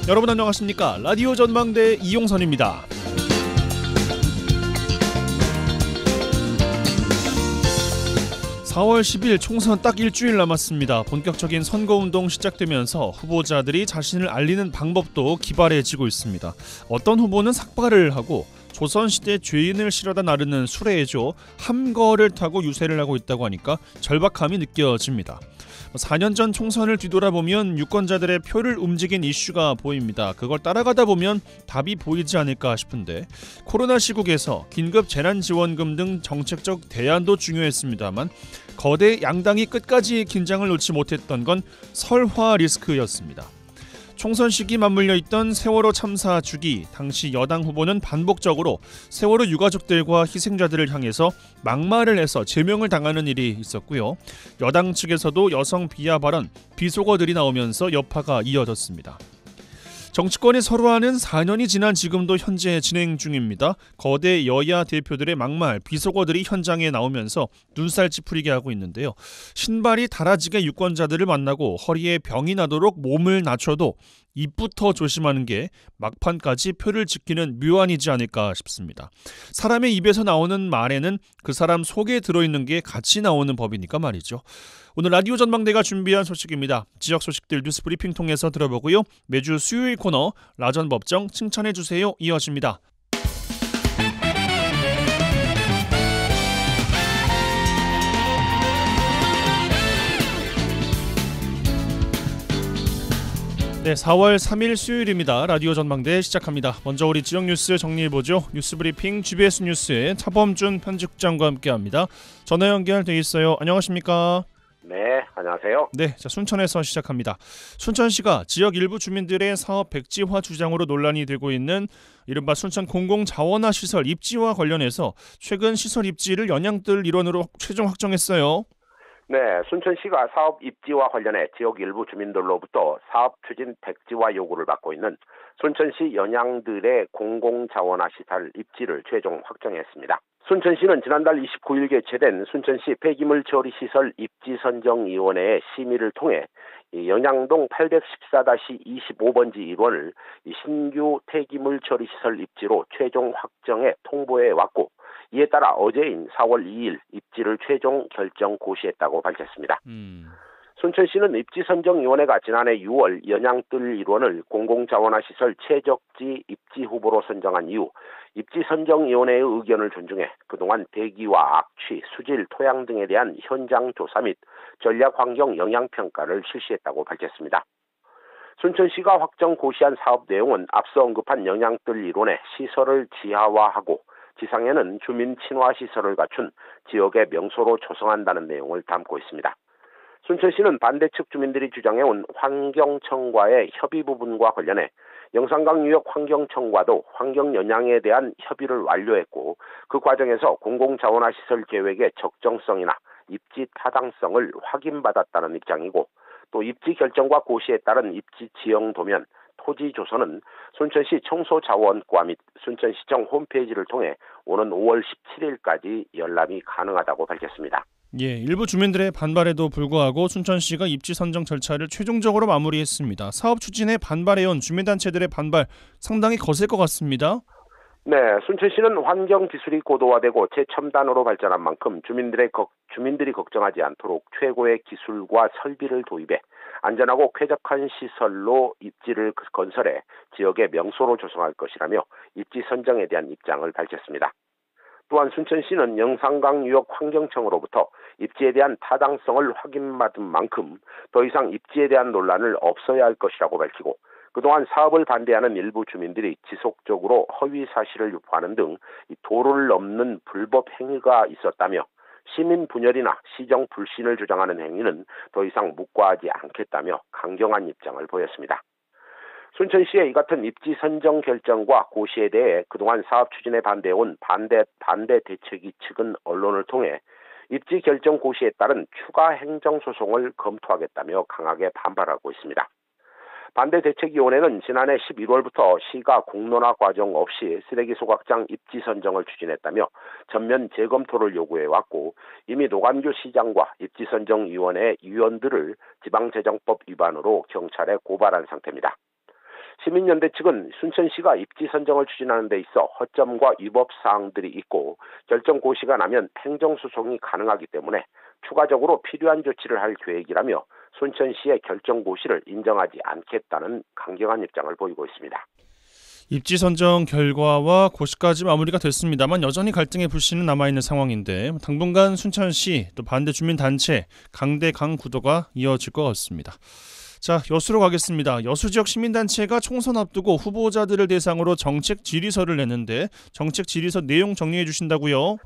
여러분 안녕하십니까? 라디오 전망대 이용선입니다. 4월 10일 총선 딱 일주일 남았습니다. 본격적인 선거운동 시작되면서 후보자들이 자신을 알리는 방법도 기발해지고 있습니다. 어떤 후보는 삭발을 하고 조선시대 죄인을 실어다 나르는 수레에조 함거를 타고 유세를 하고 있다고 하니까 절박함이 느껴집니다. 4년 전 총선을 뒤돌아보면 유권자들의 표를 움직인 이슈가 보입니다. 그걸 따라가다 보면 답이 보이지 않을까 싶은데 코로나 시국에서 긴급 재난지원금 등 정책적 대안도 중요했습니다만 거대 양당이 끝까지 긴장을 놓지 못했던 건 설화 리스크였습니다. 총선 시기 맞물려 있던 세월호 참사 주기, 당시 여당 후보는 반복적으로 세월호 유가족들과 희생자들을 향해서 막말을 해서 제명을 당하는 일이 있었고요. 여당 측에서도 여성 비하 발언, 비속어들이 나오면서 여파가 이어졌습니다. 정치권이 서로하는 4년이 지난 지금도 현재 진행 중입니다. 거대 여야 대표들의 막말, 비속어들이 현장에 나오면서 눈살 찌푸리게 하고 있는데요. 신발이 다라지게 유권자들을 만나고 허리에 병이 나도록 몸을 낮춰도 입부터 조심하는 게 막판까지 표를 지키는 묘안이지 않을까 싶습니다. 사람의 입에서 나오는 말에는 그 사람 속에 들어있는 게 같이 나오는 법이니까 말이죠. 오늘 라디오 전망대가 준비한 소식입니다. 지역 소식들 뉴스 브리핑 통해서 들어보고요. 매주 수요일 코너 라전 법정 칭찬해주세요 이어집니다. 네, 4월 3일 수요일입니다. 라디오 전망대 시작합니다. 먼저 우리 지역 뉴스 정리해보죠. 뉴스 브리핑 GBS 뉴스의 차범준 편집장과 함께합니다. 전화 연결돼 있어요. 안녕하십니까? 네, 안녕하세요. 네, 자, 순천에서 시작합니다. 순천시가 지역 일부 주민들의 사업 백지화 주장으로 논란이 되고 있는 이른바 순천 공공자원화 시설 입지와 관련해서 최근 시설 입지를 연양뜰 일원으로 최종 확정했어요. 네, 순천시가 사업 입지와 관련해 지역 일부 주민들로부터 사업 추진 백지화 요구를 받고 있는 순천시 연양들의 공공자원화 시설 입지를 최종 확정했습니다. 순천시는 지난달 29일 개최된 순천시 폐기물 처리 시설 입지 선정위원회의 심의를 통해 연양동 814-25번지 일원을 신규 폐기물 처리 시설 입지로 최종 확정해 통보해 왔고, 이에 따라 어제인 4월 2일 입지를 최종 결정 고시했다고 밝혔습니다. 순천시는 입지선정위원회가 지난해 6월 연양뜰 일원을 공공자원화시설 최적지 입지 후보로 선정한 이후 입지선정위원회의 의견을 존중해 그동안 대기와 악취, 수질, 토양 등에 대한 현장 조사 및 전략환경 영향평가를 실시했다고 밝혔습니다. 순천시가 확정 고시한 사업 내용은 앞서 언급한 연양뜰 일원의 시설을 지하화하고 지상에는 주민 친화 시설을 갖춘 지역의 명소로 조성한다는 내용을 담고 있습니다. 순천시는 반대 측 주민들이 주장해온 환경청과의 협의 부분과 관련해 영산강 유역 환경청과도 환경 영향에 대한 협의를 완료했고, 그 과정에서 공공자원화 시설 계획의 적정성이나 입지 타당성을 확인받았다는 입장이고, 또 입지 결정과 고시에 따른 입지 지형 도면, 토지 조서는 순천시 청소자원과 및 순천시청 홈페이지를 통해 오는 5월 17일까지 열람이 가능하다고 밝혔습니다. 예, 일부 주민들의 반발에도 불구하고 순천시가 입지 선정 절차를 최종적으로 마무리했습니다. 사업 추진에 반발해온 주민단체들의 반발 상당히 거셀 것 같습니다. 네, 순천시는 환경 기술이 고도화되고 최첨단으로 발전한 만큼 주민들이 걱정하지 않도록 최고의 기술과 설비를 도입해 안전하고 쾌적한 시설로 입지를 건설해 지역의 명소로 조성할 것이라며 입지 선정에 대한 입장을 밝혔습니다. 또한 순천시는 영산강 유역 환경청으로부터 입지에 대한 타당성을 확인받은 만큼 더 이상 입지에 대한 논란을 없어야 할 것이라고 밝히고, 그동안 사업을 반대하는 일부 주민들이 지속적으로 허위 사실을 유포하는 등 도를 넘는 불법 행위가 있었다며 시민 분열이나 시정 불신을 주장하는 행위는 더 이상 묵과하지 않겠다며 강경한 입장을 보였습니다. 순천시의 이 같은 입지 선정 결정과 고시에 대해 그동안 사업 추진에 반대해온 반대 대책위 측은 언론을 통해 입지 결정 고시에 따른 추가 행정소송을 검토하겠다며 강하게 반발하고 있습니다. 반대대책위원회는 지난해 11월부터 시가 공론화 과정 없이 쓰레기 소각장 입지 선정을 추진했다며 전면 재검토를 요구해왔고, 이미 노관규 시장과 입지선정위원회 위원들을 지방재정법 위반으로 경찰에 고발한 상태입니다. 시민연대 측은 순천시가 입지 선정을 추진하는 데 있어 허점과 위법 사항들이 있고 결정 고시가 나면 행정소송이 가능하기 때문에 추가적으로 필요한 조치를 할 계획이라며 순천시의 결정 고시를 인정하지 않겠다는 강경한 입장을 보이고 있습니다. 입지 선정 결과와 고시까지 마무리가 됐습니다만 여전히 갈등의 불씨는 남아있는 상황인데 당분간 순천시 또 반대 주민단체 강대강 구도가 이어질 것 같습니다. 자, 여수로 가겠습니다. 여수 지역 시민단체가 총선 앞두고 후보자들을 대상으로 정책 질의서를 냈는데 정책 질의서 내용 정리해 주신다고요?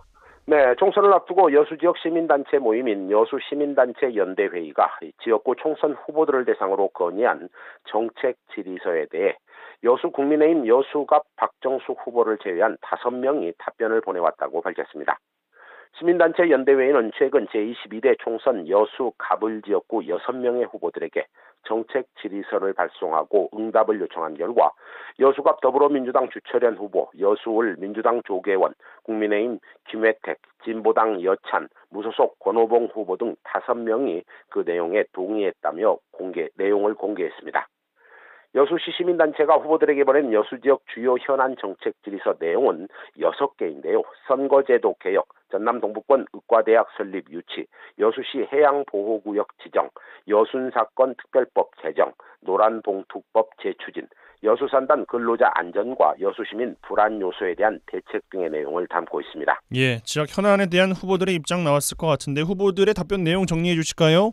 네, 총선을 앞두고 여수 지역 시민단체 모임인 여수 시민단체 연대회의가 지역구 총선 후보들을 대상으로 건의한 정책 질의서에 대해 여수 국민의힘 여수갑 박정숙 후보를 제외한 5명이 답변을 보내왔다고 밝혔습니다. 시민단체 연대회의는 최근 제22대 총선 여수 갑을 지역구 6명의 후보들에게 정책 질의서를 발송하고 응답을 요청한 결과 여수갑 더불어민주당 주철현 후보, 여수을 민주당 조계원, 국민의힘 김혜택, 진보당 여찬, 무소속 권오봉 후보 등 5명이 그 내용에 동의했다며 내용을 공개했습니다. 여수시 시민단체가 후보들에게 보낸 여수지역 주요 현안 정책 질의서 내용은 6개인데요. 선거제도 개혁, 전남 동부권 의과대학 설립 유치, 여수시 해양보호구역 지정, 여순사건 특별법 제정, 노란봉투법 재추진, 여수산단 근로자 안전과 여수시민 불안 요소에 대한 대책 등의 내용을 담고 있습니다. 예, 지역 현안에 대한 후보들의 입장 나왔을 것 같은데 후보들의 답변 내용 정리해 주실까요?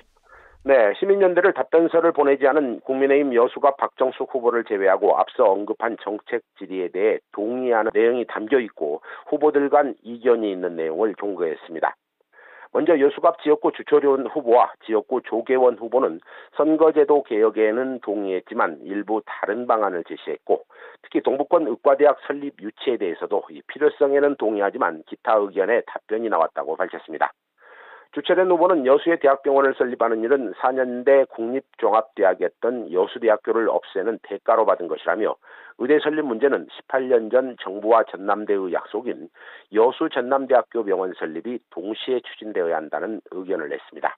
네, 시민연대를 답변서를 보내지 않은 국민의힘 여수갑 박정숙 후보를 제외하고 앞서 언급한 정책 질의에 대해 동의하는 내용이 담겨 있고 후보들 간 이견이 있는 내용을 공개했습니다. 먼저 여수갑 지역구 주철현 후보와 지역구 조계원 후보는 선거제도 개혁에는 동의했지만 일부 다른 방안을 제시했고 특히 동부권 의과대학 설립 유치에 대해서도 이 필요성에는 동의하지만 기타 의견에 답변이 나왔다고 밝혔습니다. 주철현 후보는 여수의 대학병원을 설립하는 일은 4년대 국립종합대학이었던 여수대학교를 없애는 대가로 받은 것이라며 의대 설립 문제는 18년 전 정부와 전남대의 약속인 여수 전남대학교 병원 설립이 동시에 추진되어야 한다는 의견을 냈습니다.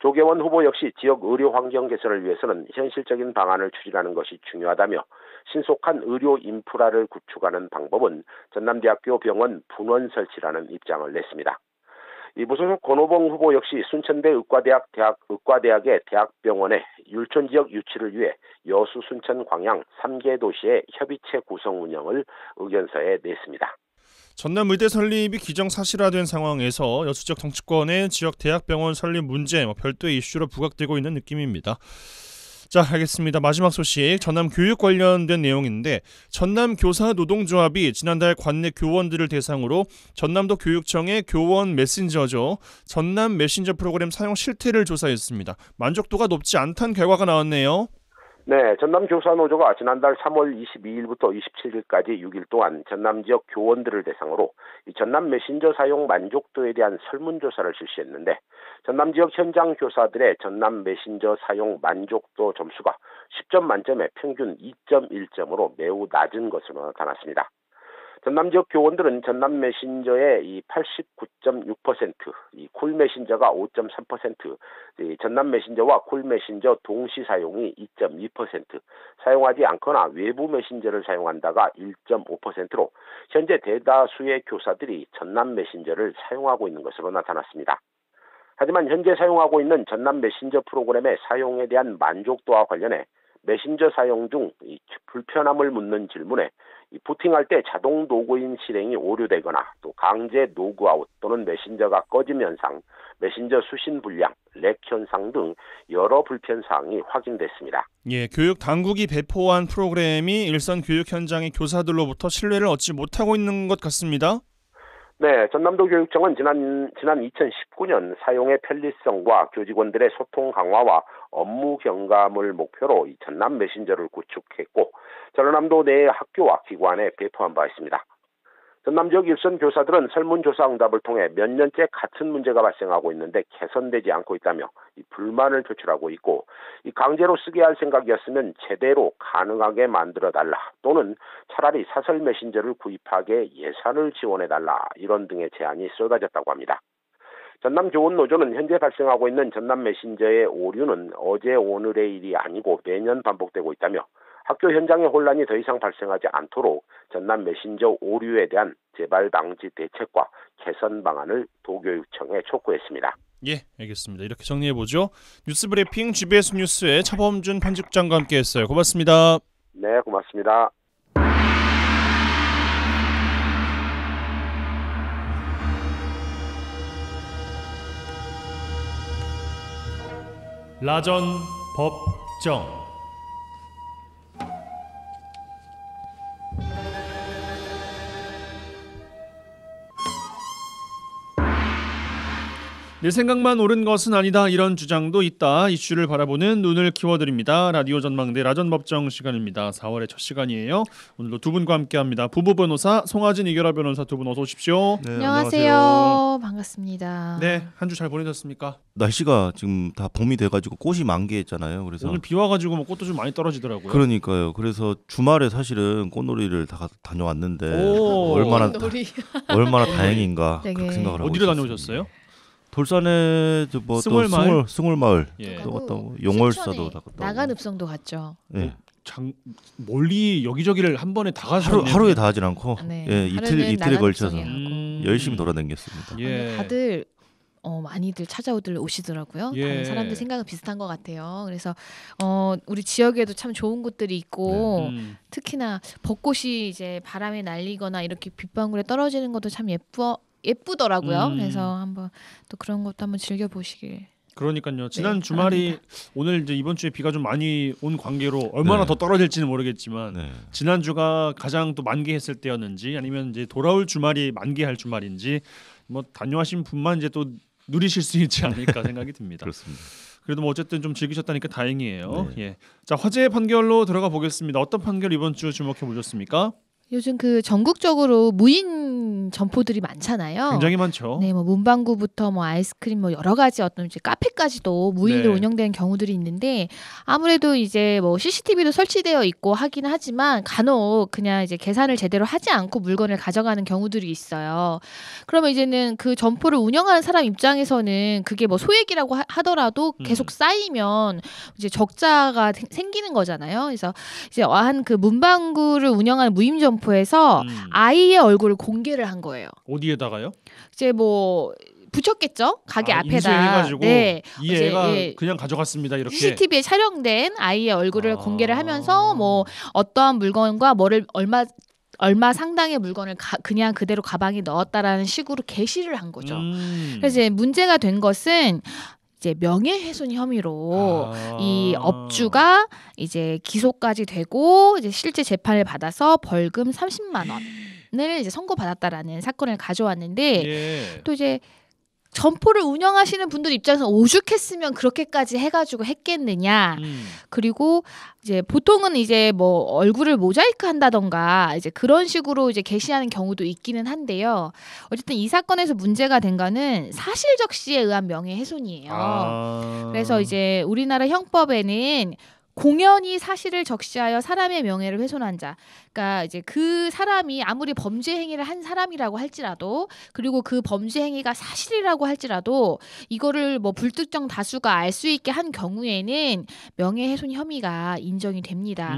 조계원 후보 역시 지역 의료 환경 개선을 위해서는 현실적인 방안을 추진하는 것이 중요하다며 신속한 의료 인프라를 구축하는 방법은 전남대학교 병원 분원 설치라는 입장을 냈습니다. 이 무소속 권오봉 후보 역시 순천대 의과대학의 대학병원의 율촌 지역 유치를 위해 여수 순천 광양 3개 도시의 협의체 구성 운영을 의견서에 냈습니다. 전남 의대 설립이 기정사실화된 상황에서 여수 지역 정치권의 지역 대학병원 설립 문제 별도의 이슈로 부각되고 있는 느낌입니다. 자, 알겠습니다. 마지막 소식, 전남 교육 관련된 내용인데 전남 교사 노동조합이 지난달 관내 교원들을 대상으로 전남도 교육청의 교원 메신저죠. 전남 메신저 프로그램 사용 실태를 조사했습니다. 만족도가 높지 않다는 결과가 나왔네요. 네, 전남교사노조가 지난달 3월 22일부터 27일까지 6일 동안 전남 지역 교원들을 대상으로 이 전남 메신저 사용 만족도에 대한 설문조사를 실시했는데 전남 지역 현장 교사들의 전남 메신저 사용 만족도 점수가 10점 만점에 평균 2.1점으로 매우 낮은 것으로 나타났습니다. 전남 지역 교원들은 전남 메신저의 이 89.6%, 이 쿨 메신저가 5.3%, 이 전남 메신저와 쿨 메신저 동시 사용이 2.2%, 사용하지 않거나 외부 메신저를 사용한다가 1.5%로 현재 대다수의 교사들이 전남 메신저를 사용하고 있는 것으로 나타났습니다. 하지만 현재 사용하고 있는 전남 메신저 프로그램의 사용에 대한 만족도와 관련해 메신저 사용 중 불편함을 묻는 질문에 부팅할 때 자동 로그인 실행이 오류되거나 또 강제 로그아웃 또는 메신저가 꺼짐 현상, 메신저 수신 불량, 렉 현상 등 여러 불편 사항이 확인됐습니다. 예, 교육 당국이 배포한 프로그램이 일선 교육 현장의 교사들로부터 신뢰를 얻지 못하고 있는 것 같습니다. 네, 전남도 교육청은 지난 2019년 사용의 편리성과 교직원들의 소통 강화와 업무 경감을 목표로 이 전남 메신저를 구축했고 전남도 내 학교와 기관에 배포한 바 있습니다. 전남 지역 일선 교사들은 설문조사 응답을 통해 몇 년째 같은 문제가 발생하고 있는데 개선되지 않고 있다며 이 불만을 표출하고 있고 이 강제로 쓰게 할 생각이었으면 제대로 가능하게 만들어달라 또는 차라리 사설 메신저를 구입하게 예산을 지원해달라 이런 등의 제안이 쏟아졌다고 합니다. 전남 교원노조는 현재 발생하고 있는 전남 메신저의 오류는 어제 오늘의 일이 아니고 매년 반복되고 있다며 학교 현장의 혼란이 더 이상 발생하지 않도록 전남 메신저 오류에 대한 재발 방지 대책과 개선 방안을 도교육청에 촉구했습니다. 예, 알겠습니다. 이렇게 정리해보죠. 뉴스 브리핑 GBS 뉴스의 차범준 편집장과 함께했어요. 고맙습니다. 네, 고맙습니다. 라전 법정. 내 생각만 옳은 것은 아니다. 이런 주장도 있다. 이슈를 바라보는 눈을 키워드립니다. 라디오 전망대 라전 법정 시간입니다. 4월의 첫 시간이에요. 오늘도 두 분과 함께합니다. 부부 변호사 송하진 이결아 변호사 두 분 어서 오십시오. 네, 안녕하세요. 반갑습니다. 네, 한 주 잘 보내셨습니까? 날씨가 지금 다 봄이 돼가지고 꽃이 만개했잖아요. 그래서 오늘 비 와가지고 뭐 꽃도 좀 많이 떨어지더라고요. 그러니까요. 그래서 주말에 사실은 꽃놀이를 다 다녀왔는데 오, 얼마나 다행인가 되게. 그렇게 생각을 하고 어디로 있었습니다. 다녀오셨어요? 돌산에 뭐 스물마을? 스물마을 예. 또 갔다 오고 용월사도 다 갔다 오고. 나간읍성도 갔죠. 예. 멀리 여기저기를 한 번에 다 가셨네요. 하루에 다 하진 않고 네. 예, 이틀에 걸쳐서 나간읍성에 열심히 돌아다녔습니다. 예. 다들 많이들 찾아오들 오시더라고요. 예. 다른 사람들 생각은 비슷한 것 같아요. 그래서 우리 지역에도 참 좋은 곳들이 있고 특히나 벚꽃이 이제 바람에 날리거나 이렇게 빗방울에 떨어지는 것도 참 예쁘더라고요. 그래서 한번 또 그런 것도 한번 즐겨 보시길. 그러니까요. 지난 네, 주말이 바랍니다. 오늘 이제 이번 주에 비가 좀 많이 온 관계로 얼마나 네. 더 떨어질지는 모르겠지만 네. 지난 주가 가장 또 만개했을 때였는지 아니면 이제 돌아올 주말이 만개할 주말인지 뭐 다녀하신 분만 이제 또 누리실 수 있지 않을까 생각이 듭니다. 그렇습니다. 그래도 뭐 어쨌든 좀 즐기셨다니까 다행이에요. 네. 예. 자, 화제의 판결로 들어가 보겠습니다. 어떤 판결 이번 주 주목해 보셨습니까? 요즘 그 전국적으로 무인 점포들이 많잖아요. 굉장히 많죠. 네, 뭐 문방구부터 뭐 아이스크림 뭐 여러 가지 어떤 이제 카페까지도 무인으로 네. 운영되는 경우들이 있는데 아무래도 이제 뭐 CCTV도 설치되어 있고 하긴 하지만 간혹 그냥 이제 계산을 제대로 하지 않고 물건을 가져가는 경우들이 있어요. 그러면 이제는 그 점포를 운영하는 사람 입장에서는 그게 뭐 소액이라고 하더라도 계속 쌓이면 이제 적자가 생기는 거잖아요. 그래서 이제 한 그 문방구를 운영하는 무인 점포에서 아이의 얼굴을 공개를 한 거예요. 어디에다가요? 이제 뭐 붙였겠죠? 가게 앞에다. 인쇄해가지고 네. 이 이제, 애가 예. 그냥 가져갔습니다. 이렇게. CCTV에 촬영된 아이의 얼굴을 공개를 하면서 뭐 어떠한 물건과 뭐를 얼마 상당의 물건을 그냥 그대로 가방에 넣었다라는 식으로 게시를 한 거죠. 그래서 이제 문제가 된 것은 이제 명예훼손 혐의로 이 업주가 이제 기소까지 되고 이제 실제 재판을 받아서 벌금 30만 원을 이제 선고받았다라는 사건을 가져왔는데 예. 또 이제 점포를 운영하시는 분들 입장에서 오죽했으면 그렇게까지 해가지고 했겠느냐. 그리고 이제 보통은 이제 뭐 얼굴을 모자이크 한다던가 이제 그런 식으로 이제 게시하는 경우도 있기는 한데요. 어쨌든 이 사건에서 문제가 된 거는 사실적시에 의한 명예훼손이에요. 그래서 이제 우리나라 형법에는 공연히 사실을 적시하여 사람의 명예를 훼손한 자, 그러니까 이제 그 사람이 아무리 범죄 행위를 한 사람이라고 할지라도 그리고 그 범죄 행위가 사실이라고 할지라도 이거를 뭐 불특정 다수가 알 수 있게 한 경우에는 명예훼손 혐의가 인정이 됩니다.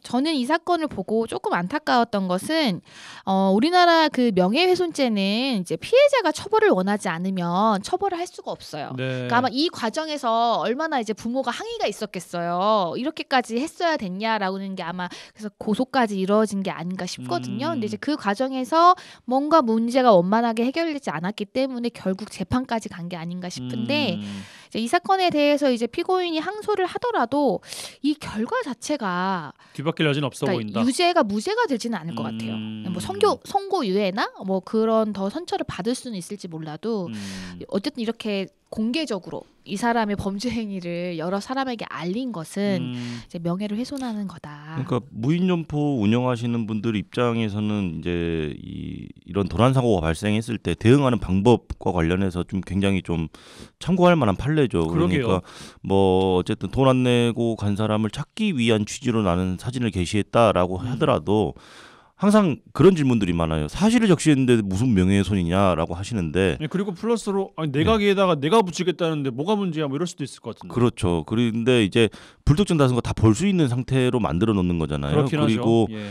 저는 이 사건을 보고 조금 안타까웠던 것은 우리나라 그 명예훼손죄는 이제 피해자가 처벌을 원하지 않으면 처벌을 할 수가 없어요. 네. 그러니까 아마 이 과정에서 얼마나 이제 부모가 항의가 있었겠어요. 이렇게까지 했어야 됐냐라고는 게 아마 그래서 고소까지 이루어진 게 아닌가 싶거든요. 근데 이제 그 과정에서 뭔가 문제가 원만하게 해결되지 않았기 때문에 결국 재판까지 간 게 아닌가 싶은데 이제 이 사건에 대해서 이제 피고인이 항소를 하더라도 이 결과 자체가 뒤바뀔 여지는 없어 그러니까 보인다. 유죄가 무죄가 되지는 않을 것 같아요. 뭐 선고 유예나 뭐 그런 더 선처를 받을 수는 있을지 몰라도 어쨌든 이렇게 공개적으로 이 사람의 범죄 행위를 여러 사람에게 알린 것은 이제 명예를 훼손하는 거다. 그러니까 무인점포 운영하시는 분들 입장에서는 이제 이런 도난 사고가 발생했을 때 대응하는 방법과 관련해서 좀 굉장히 좀 참고할 만한 판례죠. 그러게요. 그러니까 뭐 어쨌든 돈 안 내고 간 사람을 찾기 위한 취지로 나는 사진을 게시했다라고 하더라도 항상 그런 질문들이 많아요. 사실을 적시했는데 무슨 명예훼손이냐라고 하시는데 네, 그리고 플러스로 아니, 내가게에다가 내가 붙이겠다는데 뭐가 문제야 뭐 이럴 수도 있을 것 같은데. 그렇죠. 그런데 이제 불특정 다수가 다 볼 수 있는 상태로 만들어 놓는 거잖아요. 그렇긴 그리고 하죠. 예.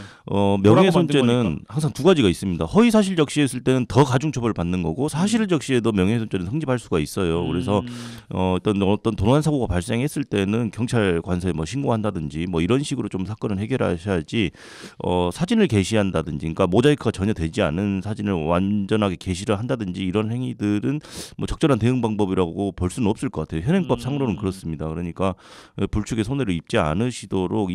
명예훼손죄는 항상 두 가지가 있습니다. 허위 사실 적시했을 때는 더 가중 처벌을 받는 거고 사실을 적시해도 명예훼손죄는 성립할 수가 있어요. 그래서 어떤 도난 사고가 발생했을 때는 경찰 관서에 뭐 신고한다든지 뭐 이런 식으로 좀 사건을 해결하셔야지 사진을 게시한다든지, 그러니까 모자이크가 전혀 되지 않은 사진을 완전하게 게시를 한다든지 이런 행위들은 뭐 적절한 대응 방법이라고 볼 수는 없을 것 같아요. 현행법 상으로는 그렇습니다. 그러니까 불축의 손해를 입지 않으시도록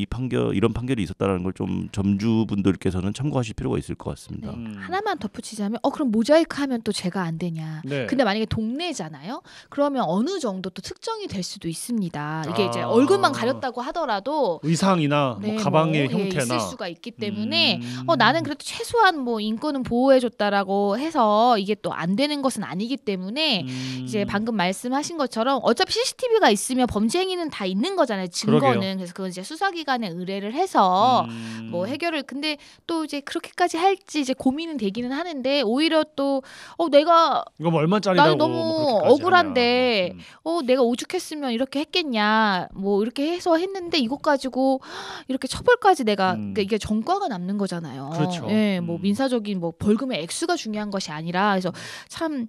이런 판결이 있었다는 걸 좀 점주분들께서는 참고하실 필요가 있을 것 같습니다. 하나만 덧붙이자면 그럼 모자이크 하면 또 죄가 안 되냐. 네. 근데 만약에 동네잖아요. 그러면 어느 정도 또 특정이 될 수도 있습니다. 이게 이제 얼굴만 가렸다고 하더라도 의상이나 네, 뭐 가방의 뭐, 형태나 있을 수가 있기 때문에 나는 그래도 최소한 뭐 인권은 보호해줬다라고 해서 이게 또 안 되는 것은 아니기 때문에 이제 방금 말씀하신 것처럼 어차피 CCTV가 있으면 범죄 행위는 다 있는 거잖아요. 증거는. 그러게요. 그래서 그건 이제 수사기관에 의뢰를 해서 뭐 해결을. 근데 또 이제 그렇게까지 할지 이제 고민은 되기는 하는데 오히려 또 내가 이거 뭐 얼마짜리라고 나는 너무 뭐 그렇게까지 억울한데 하냐. 내가 오죽했으면 이렇게 했겠냐 뭐 이렇게 해서 했는데 이것 가지고 이렇게 처벌까지 내가 그러니까 이게 전과가 남는 거잖아요. 그렇죠. 예, 뭐 민사적인 뭐 벌금의 액수가 중요한 것이 아니라 그래서 참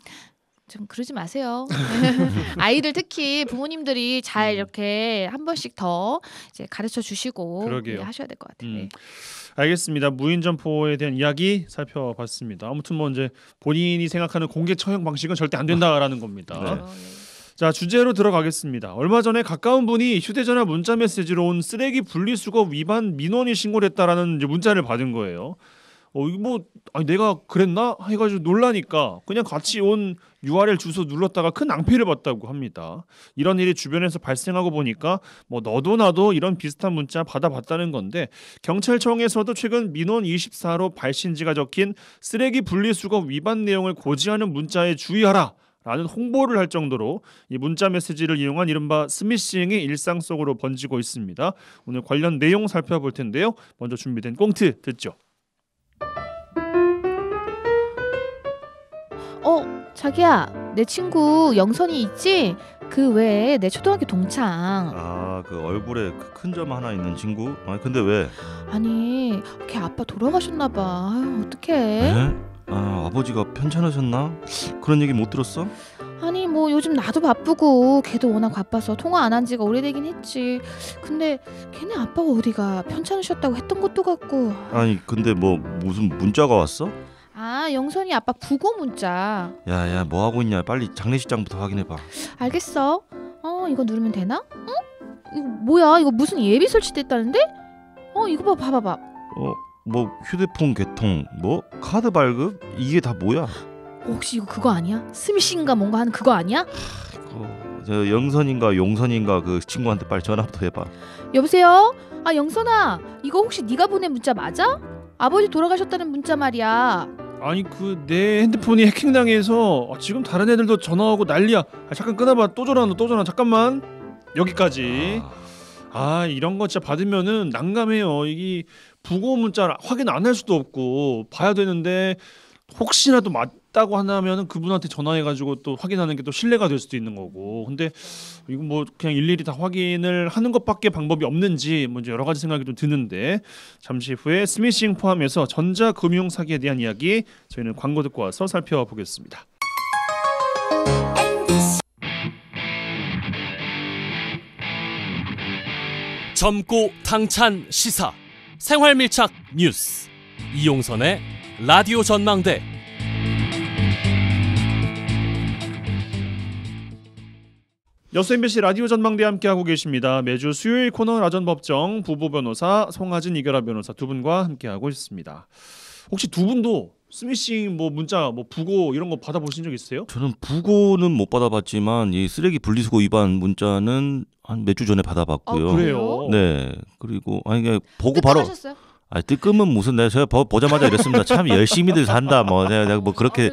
좀 그러지 마세요. 아이들 특히 부모님들이 잘 이렇게 한 번씩 더 이제 가르쳐 주시고 하셔야 될 것 같아요. 네. 알겠습니다. 무인 점포에 대한 이야기 살펴봤습니다. 아무튼 뭐 이제 본인이 생각하는 공개 처형 방식은 절대 안 된다라는 겁니다. 네. 자, 주제로 들어가겠습니다. 얼마 전에 가까운 분이 휴대전화 문자 메시지로 온 쓰레기 분리수거 위반 민원이 신고를 했다라는 이제 문자를 받은 거예요. 이거 뭐 내가 그랬나 해가지고 놀라니까 그냥 같이 온 URL 주소 눌렀다가 큰 낭패를 봤다고 합니다. 이런 일이 주변에서 발생하고 보니까 뭐 너도 나도 이런 비슷한 문자 받아봤다는 건데 경찰청에서도 최근 민원 24로 발신지가 적힌 쓰레기 분리수거 위반 내용을 고지하는 문자에 주의하라 라는 홍보를 할 정도로 이 문자 메시지를 이용한 이른바 스미싱이 일상 속으로 번지고 있습니다. 오늘 관련 내용 살펴볼 텐데요. 먼저 준비된 꽁트 듣죠. 자기야, 내 친구 영선이 있지? 그 외에 내 초등학교 동창. 그 얼굴에 큰 점 하나 있는 친구? 근데 왜? 아니, 걔 아빠 돌아가셨나 봐. 아유, 어떡해. 네? 아버지가 편찮으셨나? 그런 얘기 못 들었어? 아니 뭐 요즘 나도 바쁘고 걔도 워낙 바빠서 통화 안 한 지가 오래되긴 했지. 근데 걔네 아빠가 어디가 편찮으셨다고 했던 것도 같고. 아니 근데 뭐 무슨 문자가 왔어? 영선이 아빠 부고 문자. 야야 뭐 하고 있냐? 빨리 장례식장부터 확인해봐. 알겠어. 이거 누르면 되나? 응? 이거 뭐야? 이거 무슨 예비 설치됐다는데? 이거 봐봐. 뭐 휴대폰 개통, 뭐 카드 발급, 이게 다 뭐야? 혹시 이거 그거 아니야? 스미싱인가 뭔가 하는 그거 아니야? 저 영선인가 용선인가 그 친구한테 빨리 전화부터 해봐. 여보세요? 영선아, 이거 혹시 네가 보낸 문자 맞아? 아버지 돌아가셨다는 문자 말이야. 아니 내 핸드폰이 해킹당해서 지금 다른 애들도 전화 오고 난리야. 잠깐 끊어봐. 또 전화 잠깐만. 여기까지. 이런 거 진짜 받으면은 난감해요. 이게 부고 문자 확인 안 할 수도 없고 봐야 되는데 혹시라도 맞다고 하면은 그분한테 전화해가지고 또 확인하는 게 또 신뢰가 될 수도 있는 거고. 근데 이거 뭐 그냥 일일이 다 확인을 하는 것밖에 방법이 없는지 뭐 이제 여러 가지 생각이 좀 드는데 잠시 후에 스미싱 포함해서 전자금융 사기에 대한 이야기 저희는 광고 듣고 와서 살펴보겠습니다. 젊고 당찬 시사 생활밀착 뉴스 이용선의 라디오 전망대. 여수 MBC 라디오 전망대 함께하고 계십니다. 매주 수요일 코너 라전법정 부부 변호사 송하진 이결아 변호사 두 분과 함께하고 있습니다. 혹시 두 분도 스미싱 뭐 문자 뭐 부고 이런 거 받아보신 적 있으세요? 저는 부고는 못 받아봤지만 이 쓰레기 분리수거 위반 문자는 한 몇 주 전에 받아봤고요. 그래요? 네. 그리고 그냥 보고 바로. 뜨끔하셨어요? 뜨끔은 무슨 제가 보자마자 이랬습니다. 참 열심히들 산다. 뭐 내가 뭐 그렇게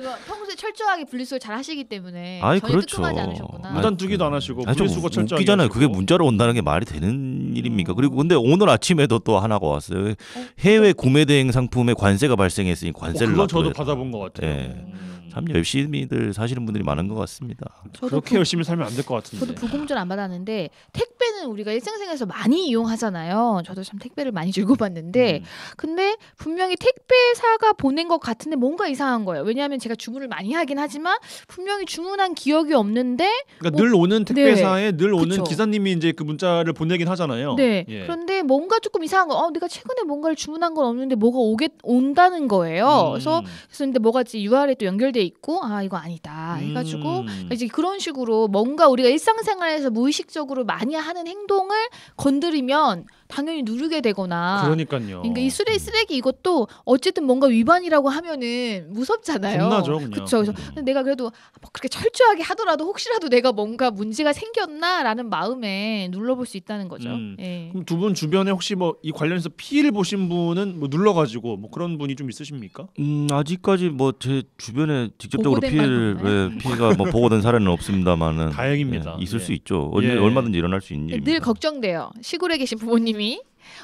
평소에 철저하게 분리수거 잘 하시기 때문에 아이, 전혀 그렇죠. 뜨끔하지 않으셨구나. 무단 투기도 안 하시고 아니, 좀 분리수거 철저하게 웃기잖아요. 하시고. 그게 문자로 온다는 게 말이 되는 일입니까? 그리고 근데 오늘 아침에도 또 하나가 왔어요. 해외 구매 대행 상품에 관세가 발생했으니 관세를 그건 저도 납부해라. 받아본 것 같아요. 예. 참 열심히들 사시는 분들이 많은 것 같습니다. 그렇게 열심히 살면 안 될 것 같은데. 저도 불공전 안 받았는데 택배는 우리가 일상생활에서 많이 이용하잖아요. 저도 참 택배를 많이 주고받는데 근데 분명히 택배사가 보낸 것 같은데 뭔가 이상한 거예요. 왜냐하면 제가 주문을 많이 하긴 하지만 분명히 주문한 기억이 없는데 그러니까 늘 오는 택배사에 늘 오는 그쵸. 기사님이 이제 그 문자를 보내긴 하잖아요. 네. 예. 그런데 뭔가 조금 이상한 거. 내가 최근에 뭔가를 주문한 건 없는데 뭐가 온다는 거예요. 그래서 근데 뭐가 이제 UR에 또 연결돼 있고 이거 아니다 해가지고 이제 그런 식으로 뭔가 우리가 일상생활에서 무의식적으로 많이 하는 행동을 건드리면 당연히 누르게 되거나. 그러니까요. 그러니까 이 쓰레기 이것도 어쨌든 뭔가 위반이라고 하면은 무섭잖아요. 겁나죠, 그냥. 그렇죠. 그래서 근데 내가 그래도 뭐 그렇게 철저하게 하더라도 혹시라도 내가 뭔가 문제가 생겼나라는 마음에 눌러볼 수 있다는 거죠. 예. 그럼 두 분 주변에 혹시 뭐 이 관련해서 피해를 보신 분은 뭐 눌러가지고 뭐 그런 분이 좀 있으십니까? 아직까지 뭐 제 주변에 직접적으로 보고된 피해가 뭐 보고된 사례는 없습니다만은 다행입니다. 있을 예. 수 있죠. 예. 얼마든지 일어날 수 있는 일입니다. 늘 걱정돼요. 시골에 계신 부모님이.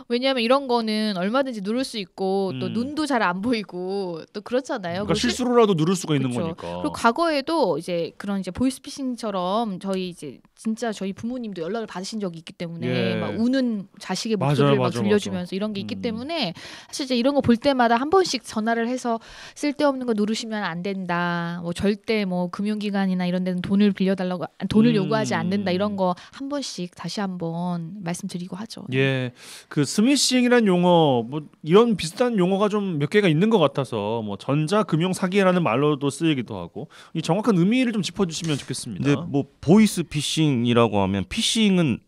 왜냐하면 이런 거는 얼마든지 누를 수 있고 또 눈도 잘 안 보이고 또 그렇잖아요. 그러니까 실수로라도 누를 수가 있는 그쵸. 거니까. 그리고 과거에도 이제 그런 이제 보이스피싱처럼 저희 이제 진짜 저희 부모님도 연락을 받으신 적이 있기 때문에 예. 막 우는 자식의 맞아요, 목소리를 막 맞아, 들려주면서 이런 게 있기 때문에 사실 이제 이런 거 볼 때마다 한 번씩 전화를 해서 쓸데없는 거 누르시면 안 된다. 뭐 절대 뭐 금융기관이나 이런 데는 돈을 빌려달라고 돈을 요구하지 않는다. 이런 거 한 번씩 다시 한번 말씀드리고 하죠. 예, 그 스미싱이라는 용어, 뭐 이런 비슷한 용어가 좀 몇 개가 있는 것 같아서 뭐 전자금융 사기라는 말로도 쓰이기도 하고 이 정확한 의미를 좀 짚어주시면 좋겠습니다. 근데 뭐 보이스 피싱이라고 하면 피싱은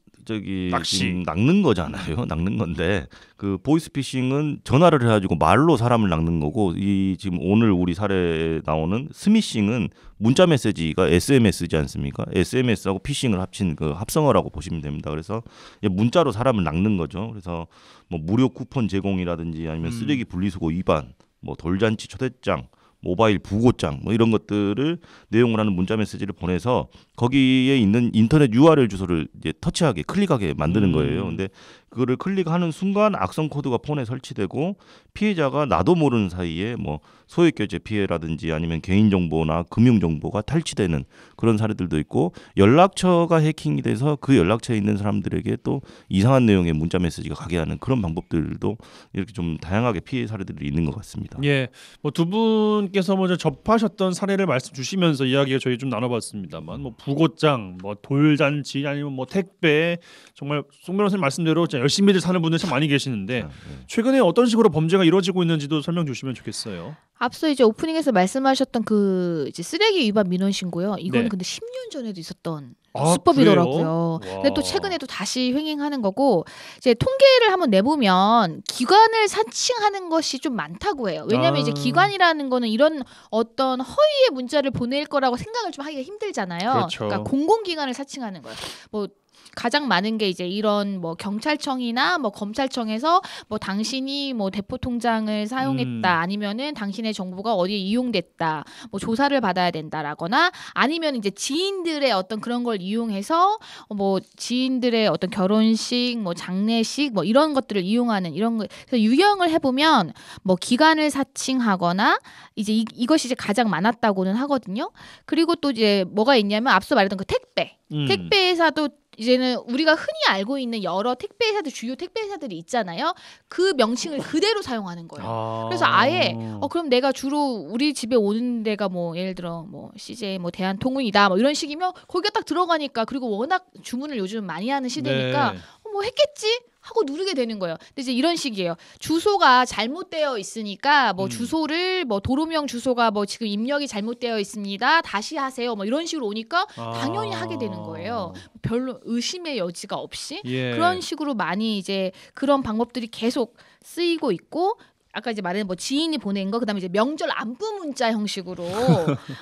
낚시. 지금 낚는 거잖아요. 낚는 건데 그 보이스 피싱은 전화를 해가지고 말로 사람을 낚는 거고 이 지금 오늘 우리 사례에 나오는 스미싱은 문자 메시지가 SMS지 않습니까? SMS하고 피싱을 합친 그 합성어라고 보시면 됩니다. 그래서 문자로 사람을 낚는 거죠. 그래서 뭐 무료 쿠폰 제공이라든지 아니면 쓰레기 분리수거 위반, 뭐 돌잔치 초대장, 모바일 부고장 뭐 이런 것들을 내용을 하는 문자 메시지를 보내서 거기에 있는 인터넷 URL 주소를 이제 터치하게 클릭하게 만드는 거예요. 근데 그거를 클릭하는 순간 악성 코드가 폰에 설치되고 피해자가 나도 모르는 사이에 뭐 소액결제 피해라든지 아니면 개인정보나 금융정보가 탈취되는 그런 사례들도 있고 연락처가 해킹이 돼서 그 연락처에 있는 사람들에게 또 이상한 내용의 문자 메시지가 가게 하는 그런 방법들도 이렇게 좀 다양하게 피해 사례들이 있는 것 같습니다. 예, 뭐 두 분께서 먼저 접하셨던 사례를 말씀 주시면서 이야기가 저희 좀 나눠봤습니다만 뭐 부고장, 뭐 돌잔치 아니면 뭐 택배 정말 송 변호사님 말씀대로 열심히들 사는 분들 참 많이 계시는데 최근에 어떤 식으로 범죄가 이루어지고 있는지도 설명 주시면 좋겠어요. 앞서 이제 오프닝에서 말씀하셨던 그 이제 쓰레기 위반 민원 신고요. 이거는 네. 근데 10년 전에도 있었던 아, 수법이더라고요. 그래요? 근데 또 와. 최근에 또 다시 횡행하는 거고 이제 통계를 한번 내보면 기관을 사칭하는 것이 좀 많다고 해요. 왜냐하면 이제 기관이라는 거는 이런 어떤 허위의 문자를 보낼 거라고 생각을 좀 하기가 힘들잖아요. 그렇죠. 그러니까 공공기관을 사칭하는 거예요. 뭐 가장 많은 게 이제 이런 뭐 경찰청이나 뭐 검찰청에서 뭐 당신이 뭐 대포 통장을 사용했다 아니면은 당신의 정보가 어디에 이용됐다 뭐 조사를 받아야 된다라거나 아니면 이제 지인들의 어떤 그런 걸 이용해서 뭐 지인들의 어떤 결혼식 뭐 장례식 뭐 이런 것들을 이용하는 이런 거 그래서 유형을 해보면 뭐 기관을 사칭하거나 이제 이것이 이제 가장 많았다고는 하거든요. 그리고 또 이제 뭐가 있냐면 앞서 말했던 그 택배 회사도 이제는 우리가 흔히 알고 있는 여러 택배 회사들 주요 택배 회사들이 있잖아요. 그 명칭을 그대로 사용하는 거예요. 그래서 아예 그럼 내가 주로 우리 집에 오는 데가 뭐 예를 들어 뭐 CJ 뭐 대한통운이다 뭐 이런 식이면 거기가 딱 들어가니까 그리고 워낙 주문을 요즘 많이 하는 시대니까 네. 뭐 했겠지 하고 누르게 되는 거예요. 근데 이제 이런 식이에요. 주소가 잘못되어 있으니까 뭐 주소를 뭐 도로명 주소가 뭐 지금 입력이 잘못되어 있습니다. 다시 하세요. 뭐 이런 식으로 오니까 당연히 하게 되는 거예요. 별로 의심의 여지가 없이 예. 그런 식으로 많이 이제 그런 방법들이 계속 쓰이고 있고 아까 이제 말한 뭐 지인이 보낸 거, 그다음에 이제 명절 안부 문자 형식으로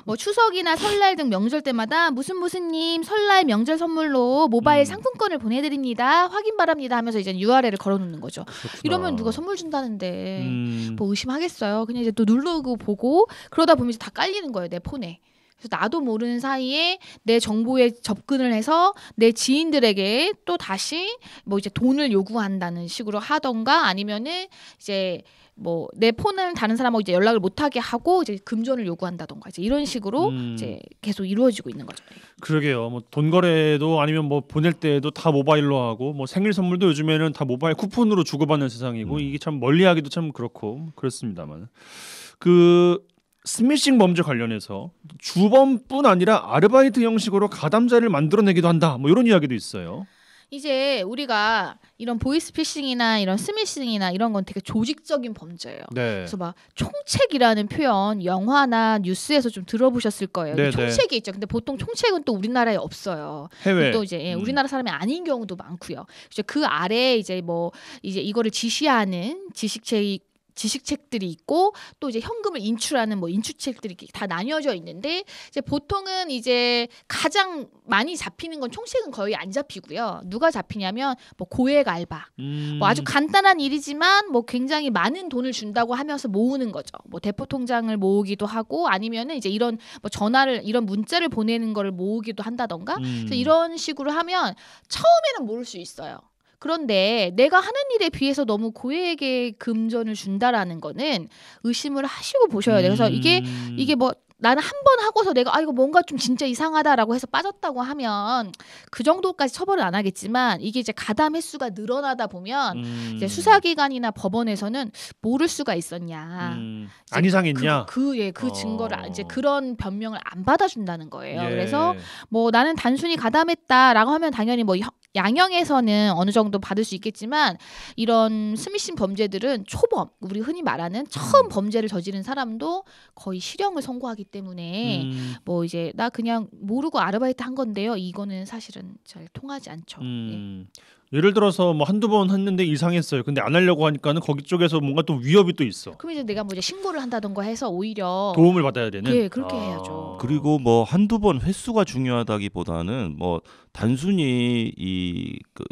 뭐 추석이나 설날 등 명절 때마다 무슨님 설날 명절 선물로 모바일 상품권을 보내드립니다. 확인 바랍니다 하면서 이제 URL을 걸어놓는 거죠. 그렇구나. 이러면 누가 선물 준다는데 뭐 의심하겠어요. 그냥 이제 또 누르고 보고 그러다 보면 이제 다 깔리는 거예요, 내 폰에. 그래서 나도 모르는 사이에 내 정보에 접근을 해서 내 지인들에게 또 다시 뭐 이제 돈을 요구한다는 식으로 하던가, 아니면은 이제 뭐 내 폰을 다른 사람하고 이제 연락을 못하게 하고 이제 금전을 요구한다던가, 이제 이런 식으로 이제 계속 이루어지고 있는 거죠. 그러게요. 뭐 돈 거래도 아니면 뭐 보낼 때도 다 모바일로 하고, 뭐 생일 선물도 요즘에는 다 모바일 쿠폰으로 주고받는 세상이고, 이게 참 멀리하기도 참 그렇고 그렇습니다만, 그 스미싱 범죄 관련해서 주범뿐 아니라 아르바이트 형식으로 가담자를 만들어내기도 한다, 뭐 이런 이야기도 있어요. 이제 우리가 이런 보이스피싱이나 이런 스미싱이나 이런 건 되게 조직적인 범죄예요. 네. 그래서 막 총책이라는 표현 영화나 뉴스에서 좀 들어보셨을 거예요. 네, 총책이 있죠. 근데 보통 총책은 또 우리나라에 없어요. 해외. 또 이제 우리나라 사람이 아닌 경우도 많고요. 이제 그 아래 이제 뭐 이제 이거를 지시하는 지식책들이 있고, 또 이제 현금을 인출하는 뭐 인출책들이 다 나뉘어져 있는데, 이제 보통은 이제 가장 많이 잡히는 건 총책은 거의 안 잡히고요. 누가 잡히냐면 뭐 고액 알바, 뭐 아주 간단한 일이지만 뭐 굉장히 많은 돈을 준다고 하면서 모으는 거죠. 뭐 대포 통장을 모으기도 하고, 아니면은 이제 이런 뭐 전화를 이런 문자를 보내는 거를 모으기도 한다던가. 그래서 이런 식으로 하면 처음에는 모를 수 있어요. 그런데 내가 하는 일에 비해서 너무 고액의 금전을 준다라는 거는 의심을 하시고 보셔야 돼요. 그래서 이게 뭐 나는 한 번 하고서 내가 이거 뭔가 좀 진짜 이상하다라고 해서 빠졌다고 하면 그 정도까지 처벌을 안 하겠지만, 이게 이제 가담 횟수가 늘어나다 보면 이제 수사기관이나 법원에서는 모를 수가 있었냐, 안 이상했냐, 그 증거를 이제 그런 변명을 안 받아준다는 거예요. 예. 그래서 뭐 나는 단순히 가담했다라고 하면 당연히 뭐 양형에서는 어느 정도 받을 수 있겠지만, 이런 스미싱 범죄들은 초범, 우리 흔히 말하는 처음 범죄를 저지른 사람도 거의 실형을 선고하기 때문에 뭐 이제 나 그냥 모르고 아르바이트 한 건데요, 이거는 사실은 잘 통하지 않죠. 예. 예를 들어서 뭐 한두 번 했는데 이상했어요. 근데 안 하려고 하니까는 거기 쪽에서 뭔가 또 위협이 또 있어. 그럼 이제 내가 뭐 이제 신고를 한다던가 해서 오히려 도움을 받아야 되는. 예, 그렇게 해야죠. 그리고 뭐 한두 번 횟수가 중요하다기보다는 뭐 단순히 그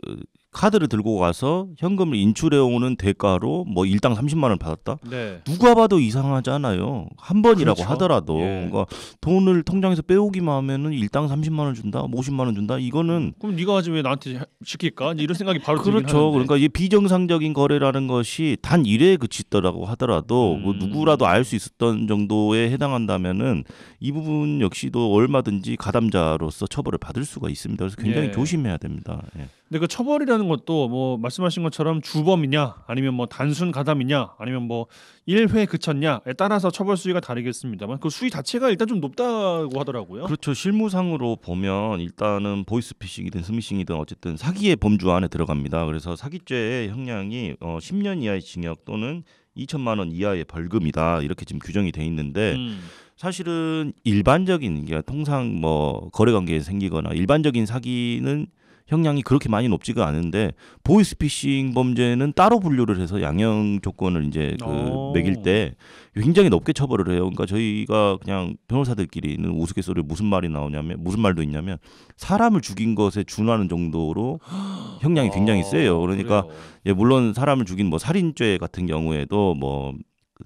카드를 들고 가서 현금을 인출해 오는 대가로 뭐 일당 30만 원 받았다? 네. 누가 봐도 이상하잖아요. 한 번이라고 그렇죠. 하더라도. 예. 그러니까 돈을 통장에서 빼오기만 하면은 일당 30만 원 준다, 50만 원 준다. 이거는 그럼 네가 하지 왜 나한테 시킬까? 이런 생각이 바로 들긴 그렇죠. 하는데. 그러니까 이 비정상적인 거래라는 것이 단 일회에 그치더라고 하더라도 뭐 누구라도 알 수 있었던 정도에 해당한다면은 이 부분 역시도 얼마든지 가담자로서 처벌을 받을 수가 있습니다. 그래서 굉장히 예. 조심해야 됩니다. 예. 근데 그 처벌이라는 것도 뭐 말씀하신 것처럼 주범이냐, 아니면 뭐 단순 가담이냐, 아니면 뭐 1회 그쳤냐에 따라서 처벌 수위가 다르겠습니다만, 그 수위 자체가 일단 좀 높다고 하더라고요. 그렇죠. 실무상으로 보면 일단은 보이스피싱이든 스미싱이든 어쨌든 사기의 범주 안에 들어갑니다. 그래서 사기죄의 형량이 10년 이하의 징역 또는 2천만 원 이하의 벌금이다, 이렇게 지금 규정이 돼 있는데, 사실은 일반적인 게 통상 뭐 거래관계에 생기거나 일반적인 사기는 형량이 그렇게 많이 높지가 않은데, 보이스피싱 범죄는 따로 분류를 해서 양형 조건을 이제 매길 때 굉장히 높게 처벌을 해요. 그러니까 저희가 그냥 변호사들끼리는 우스갯소리로 무슨 말도 있냐면 사람을 죽인 것에 준하는 정도로 형량이 굉장히 세요. 그러니까 예, 물론 사람을 죽인 뭐 살인죄 같은 경우에도 뭐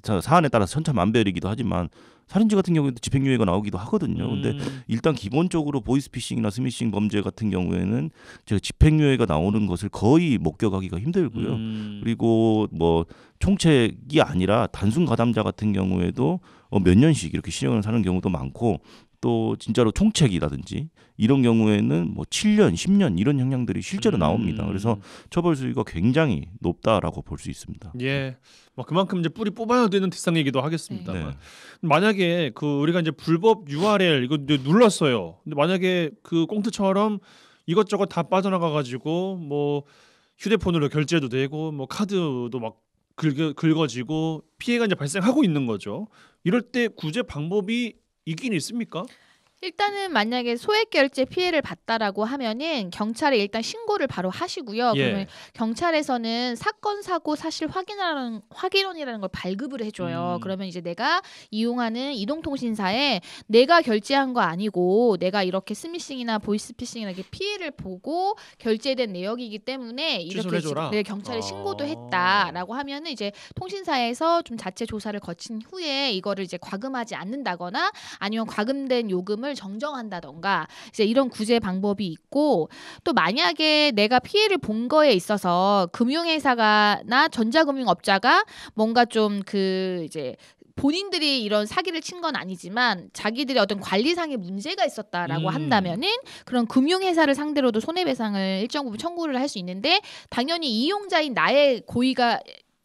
사안에 따라서 천차만별이기도 하지만 살인죄 같은 경우에도 집행유예가 나오기도 하거든요. 근데 일단 기본적으로 보이스피싱이나 스미싱 범죄 같은 경우에는 제가 집행유예가 나오는 것을 거의 목격하기가 힘들고요. 그리고 뭐 총책이 아니라 단순 가담자 같은 경우에도 몇 년씩 이렇게 실형을 사는 경우도 많고, 또 진짜로 총책이라든지 이런 경우에는 뭐 7년, 10년 이런 형량들이 실제로 나옵니다. 그래서 처벌 수위가 굉장히 높다라고 볼 수 있습니다. 예, 뭐 그만큼 이제 뿌리 뽑아야 되는 대상이기도 하겠습니다만, 네. 만약에 그 우리가 이제 불법 URL 이거 눌렀어요. 근데 만약에 그 꽁트처럼 이것저것 다 빠져나가 가지고 뭐 휴대폰으로 결제도 되고 뭐 카드도 막 긁어지고 피해가 이제 발생하고 있는 거죠. 이럴 때 구제 방법이 있긴 있습니까? 일단은 만약에 소액결제 피해를 봤다라고 하면은 경찰에 일단 신고를 바로 하시고요. 예. 그러면 경찰에서는 사건 사고 사실 확인원이라는 걸 발급을 해줘요. 그러면 이제 내가 이용하는 이동통신사에 내가 결제한 거 아니고 내가 이렇게 스미싱이나 보이스피싱이나 이렇게 피해를 보고 결제된 내역이기 때문에 이렇게 해줘라. 내 경찰에 신고도 했다라고 하면은 이제 통신사에서 좀 자체 조사를 거친 후에 이거를 이제 과금하지 않는다거나 아니면 과금된 요금을 정정한다던가 이제 이런 구제 방법이 있고, 또 만약에 내가 피해를 본 거에 있어서 금융회사가나 전자금융업자가 뭔가 좀 그 이제 본인들이 이런 사기를 친 건 아니지만 자기들의 어떤 관리상의 문제가 있었다라고 한다면은 그런 금융회사를 상대로도 손해배상을 일정 부분 청구를 할 수 있는데, 당연히 이용자인 나의 고의가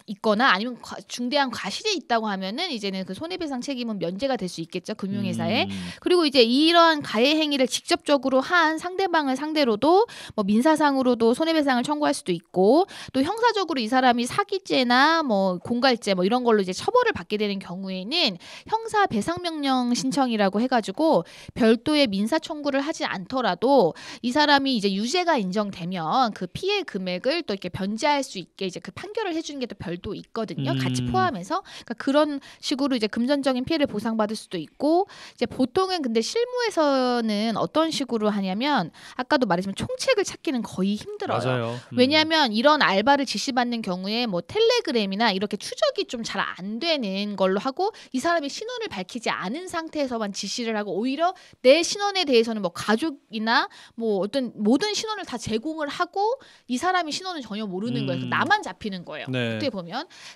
있거나 아니면 중대한 과실이 있다고 하면은 이제는 그 손해배상 책임은 면제가 될 수 있겠죠, 금융회사에. 그리고 이제 이러한 가해 행위를 직접적으로 한 상대방을 상대로도 뭐 민사상으로도 손해배상을 청구할 수도 있고, 또 형사적으로 이 사람이 사기죄나 뭐 공갈죄 뭐 이런 걸로 이제 처벌을 받게 되는 경우에는 형사배상명령 신청이라고 해가지고 별도의 민사 청구를 하지 않더라도 이 사람이 이제 유죄가 인정되면 그 피해 금액을 또 이렇게 변제할 수 있게 이제 그 판결을 해주는 게 또 별도 있거든요. 같이 포함해서. 그러니까 그런 식으로 이제 금전적인 피해를 보상받을 수도 있고, 이제 보통은 근데 실무에서는 어떤 식으로 하냐면 아까도 말했지만 총책을 찾기는 거의 힘들어요. 맞아요. 왜냐하면 이런 알바를 지시받는 경우에 뭐 텔레그램이나 이렇게 추적이 좀 잘 안 되는 걸로 하고, 이 사람이 신원을 밝히지 않은 상태에서만 지시를 하고, 오히려 내 신원에 대해서는 뭐 가족이나 뭐 어떤 모든 신원을 다 제공을 하고 이 사람이 신원을 전혀 모르는 거예요. 나만 잡히는 거예요. 네. 어떻게 보면.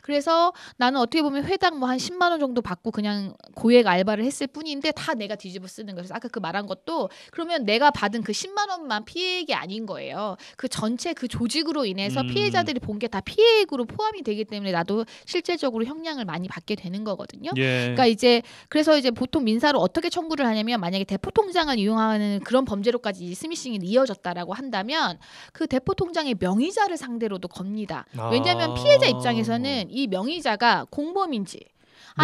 그래서 나는 어떻게 보면 회당 뭐 한 10만 원 정도 받고 그냥 고액 알바를 했을 뿐인데 다 내가 뒤집어 쓰는 거예요. 그래서 아까 그 말한 것도 그러면 내가 받은 그 10만 원만 피해액이 아닌 거예요. 그 전체 그 조직으로 인해서 피해자들이 본 게 다 피해액으로 포함이 되기 때문에 나도 실질적으로 형량을 많이 받게 되는 거거든요. 예. 그러니까 이제 그래서 이제 보통 민사로 어떻게 청구를 하냐면, 만약에 대포 통장을 이용하는 그런 범죄로까지 스미싱이 이어졌다라고 한다면 그 대포 통장의 명의자를 상대로도 겁니다. 왜냐하면 피해자 입장에서는 이 명의자가 공범인지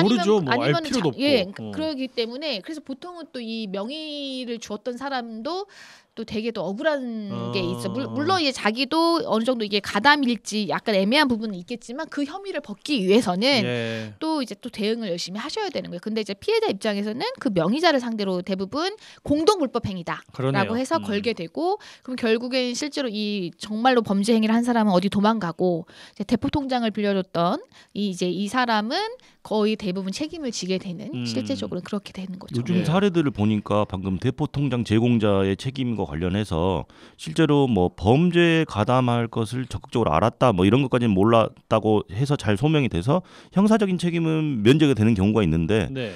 모르죠. 뭐 알 아니면 필요도 없고. 예, 그러기 때문에 그래서 보통은 또 이 명의를 주었던 사람도 또 되게 또 억울한 게 있어. 물론 이제 자기도 어느 정도 이게 가담일지 약간 애매한 부분은 있겠지만 그 혐의를 벗기 위해서는 예. 또 이제 또 대응을 열심히 하셔야 되는 거예요. 근데 이제 피해자 입장에서는 그 명의자를 상대로 대부분 공동불법 행위다라고 그러네요. 해서 걸게 되고, 그럼 결국엔 실제로 이 정말로 범죄 행위를 한 사람은 어디 도망가고 이제 대포 통장을 빌려줬던 이 사람은 거의 대부분 책임을 지게 되는, 실제적으로 그렇게 되는 거죠. 요즘 네. 사례들을 보니까 방금 대포 통장 제공자의 책임과 관련해서 실제로 뭐 범죄에 가담할 것을 적극적으로 알았다 뭐 이런 것까지는 몰랐다고 해서 잘 소명이 돼서 형사적인 책임은 면제가 되는 경우가 있는데, 네.